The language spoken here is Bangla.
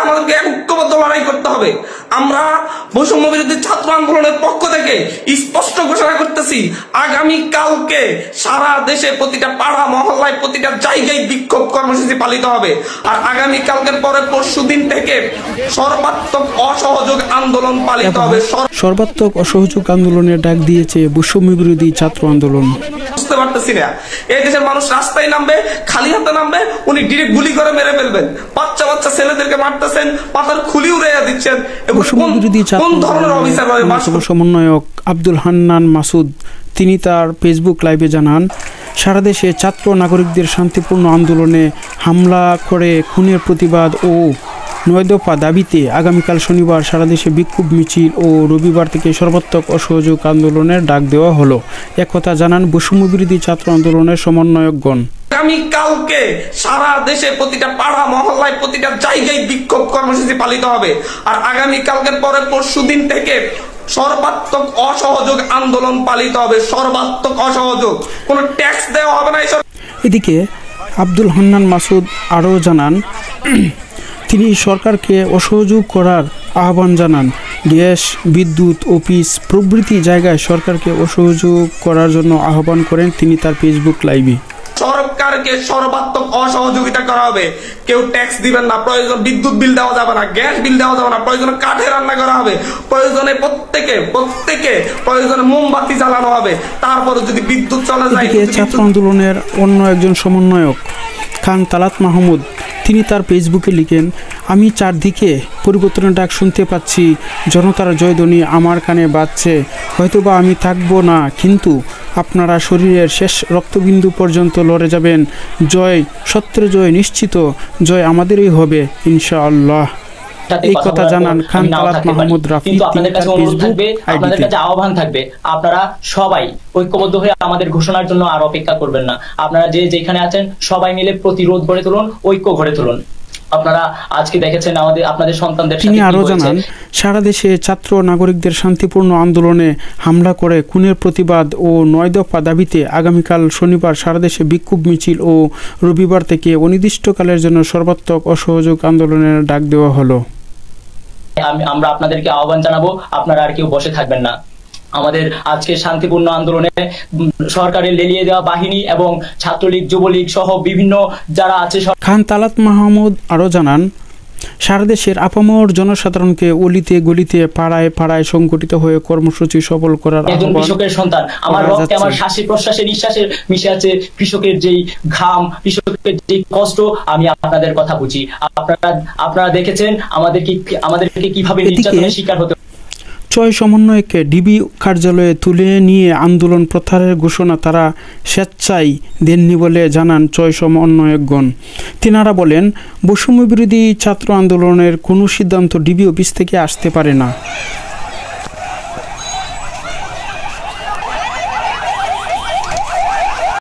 আমাদেরকে ঐক্যবদ্ধ লড়াই করতে হবে। আমরা বৈষম্য বিরোধী ছাত্র আন্দোলনের পক্ষ থেকে স্পষ্ট ঘোষণা করতেছি, আগামী কালকে সারা দেশে প্রতিটা পাড়া মহল্লায় প্রতিটা জায়গায় বিক্ষোভ কর্মসূচি পালিত হবে। আর আগামী কালকের পরে পরশুদিন থেকে সর্বাত্মক অসহযোগ আন্দোলন পালিত হবে। সর্বাত্মক অসহযোগ আন্দোলনের ডাক দিয়েছে বৈষম্য বিরোধী ছাত্র আন্দোলন। বুঝতে পারতেছি না, এই দেশের মানুষ রাস্তায় নামবে, খালি হাতে নামবে, উনি ডিরেক্ট গুলি করে মেরে ফেলবেন। বাচ্চা বাচ্চা ছেলেদেরকে মারতেছেন, পাতার খুলি উড়াইয়া দিচ্ছেন। বৈষম্য বিরোধী ছাত্র সমন্বয়ক আব্দুল হান্নান মাসুদ তিনি তার ফেসবুক লাইভে জানান, সারা দেশে ছাত্র নাগরিকদের শান্তিপূর্ণ আন্দোলনে হামলা করে খুনের প্রতিবাদ ও 9 দফা দাবিতে আগামীকাল শনিবার সারা দেশে বিক্ষোভ মিছিল ও রবিবার থেকে সর্বাত্মক অসহযোগ আন্দোলনের ডাক দেওয়া হলো। একথা জানান বৈষম্য বিরোধী ছাত্র আন্দোলনের সমন্বয়কগণ। আগামী কালকে সারা দেশে প্রতিটা পাড়া মহল্লায় প্রতিটা জায়গায় বিক্ষোভ কর্মসূচি পালিত হবে। আর আগামী কালকের পরে পরশুদিন থেকে সর্বাত্মক অসহযোগ আন্দোলন পালিত হবে। সর্বাত্মক অসহযোগ, কোনো ট্যাক্স দেওয়া হবে না। এদিকে আব্দুল হান্নান মাসুদ আরও জানান, তিনি সরকারকে অসহযোগ করার আহ্বান জানান। গ্যাস, বিদ্যুৎ, অফিস প্রভৃতি জায়গায় সরকারকে অসহযোগ করার জন্য আহ্বান করেন তিনি তার ফেসবুক লাইভে। সরকারকে সর্বাত্মক অসহযোগিতা করা হবে। কেউ ট্যাক্স দিবেন না, প্রয়োজন বিদ্যুৎ বিল দেওয়া যাবে না, গ্যাস বিল দেওয়া যাবে না, প্রয়োজনে কাঠে রান্না করা হবে, প্রয়োজনে প্রত্যেকে প্রয়োজনে মোমবাতি জ্বালানো হবে। তারপরে যদি বিদ্যুৎ চলে যায়। ছাত্র আন্দোলনের অন্য একজন সমন্বয়ক খান তালাত মাহমুদ তিনি তার ফেসবুকে লিখেন, আমি চারদিকে পরিবর্তনের ডাক শুনতে পাচ্ছি, জনতার জয়ধ্বনি আমার কানে বাজছে। হয়তোবা আমি থাকবো না, কিন্তু আপনারা শরীরের শেষ রক্তবিন্দু পর্যন্ত লড়ে যাবেন। জয়, সত্যের জয় নিশ্চিত, জয় আমাদেরই হবে ইনশাআল্লাহ। এই কথা জানান খান তালাত মাহমুদ রাফি। আপনাদের কাছে অনুরোধ থাকবে, আপনাদের কাছে আহ্বান থাকবে, আপনারা সবাই ঐক্যবদ্ধ হয়ে আমাদের ঘোষণার জন্য আর অপেক্ষা করবেন না। আপনারা যে যেখানে আছেন সবাই মিলে প্রতিরোধ গড়ে তুলুন, ঐক্য গড়ে তুলুন। আপনারা আজকে দেখেছেন আপনাদের সন্তানদের। তিনি আরো জানান, সারা দেশে ছাত্র নাগরিকদের শান্তিপূর্ণ আন্দোলনে হামলা করে খুনের প্রতিবাদ ও 9 দফা দাবিতে আগামীকাল শনিবার সারা দেশে বিক্ষোভ মিছিল ও রবিবার থেকে অনির্দিষ্টকালের জন্য সর্বাত্মক অসহযোগ আন্দোলনের ডাক দেওয়া হলো। আমরা আপনাদেরকে আহ্বান জানাবো, আপনারা আর কেউ বসে থাকবেন না। আমাদের আজকে শান্তিপূর্ণ আন্দোলনে সরকারের লেলিয়ে দেওয়া বাহিনী এবং ছাত্রলীগ, যুবলীগ সহ বিভিন্ন যারা আছে। খান তালাত মাহমুদ আরো জানান, সারা দেশের আপামর জনসাধারণকে অলিতে গলিতে পাড়ায় পাড়ায় সংগঠিত হয়ে কর্মসূচি সফল করার একজন কৃষকের সন্তান, আমার রক্তে আমার শ্বাসে প্রশ্বাসে নিঃশ্বাসে মিশে আছে কৃষকের যেই ঘাম, কৃষকের যেই কষ্ট। আমি আপনাদের কথা বুঝি। আপনারা দেখেছেন আমাদেরকে কিভাবে নির্যাতনের শিকার হতে। চয় সমন্বয়কে ডিবি কার্যালয়ে তুলে নিয়ে আন্দোলন প্রত্যাহারের ঘোষণা তারা স্বেচ্ছায় দেননি বলে জানান চয় সমন্বয়কগণ। তিনারা বলেন, বৈষম্য বিরোধী ছাত্র আন্দোলনের কোনো সিদ্ধান্ত ডিবি অফিস থেকে আসতে পারে না।